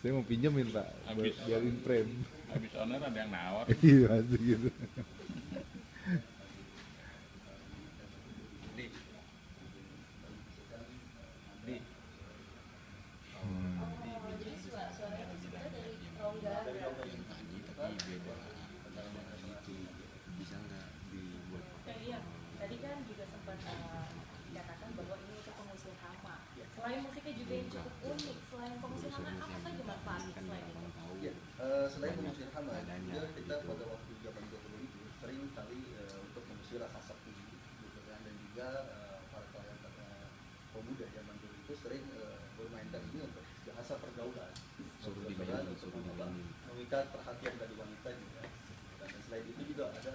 Saya mau pinjemin Pak, biarin frame. Habis owner ada yang nawar. Iya pasti gitu. Di, di. Jadi suaranya itu sebenarnya dari rongga berarti. Tapi beda antara itu bisa nggak dibuat Iya, tadi kan juga sempat dikatakan bahwa ini untuk pengusir hama. Selain musiknya juga yang cukup unik, selain pengusir hama apa saja manfaatnya selain itu? Ya, selain mengusir hama, juga kita pada waktu zaman dahulu itu sering kali untuk mengusir rasa sakti, gitu kan, dan juga para pemuda zaman dulu itu sering bermainkan ini untuk bahasa pergaulan, suruh untuk dimainin. memikat perhatian dari wanita juga. Dan selain itu juga ada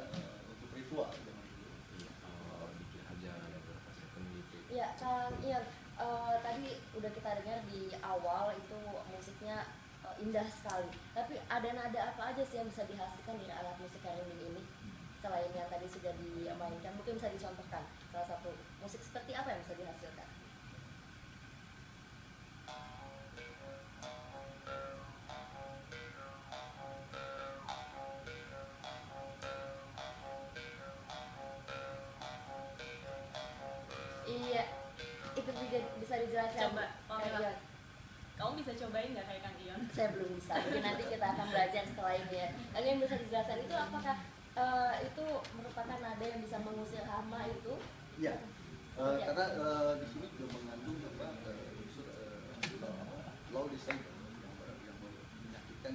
untuk ritual zaman dulu. Bikin aja ada beberapa second gitu. Iya kan, iya. Tadi udah kita dengar di awal itu musiknya indah sekali. Tapi ada nada apa aja sih yang bisa dihasilkan dari alat musik karinding ini? Selain yang tadi sudah dimainkan, mungkin bisa dicontohkan salah satu musik seperti apa yang bisa dihasilkan? Iya, itu juga bisa dijelaskan. Coba, Kang Ion. Kamu bisa cobain nggak kayak Kang Ion? Saya belum bisa, mungkin nanti kita akan belajar setelah ini ya. Kang Ion bisa dijelaskan itu apakah itu merupakan nada yang bisa mengusir hama itu? Iya, Ya. karena di sini juga mengandung unsur law design yang menyakitkan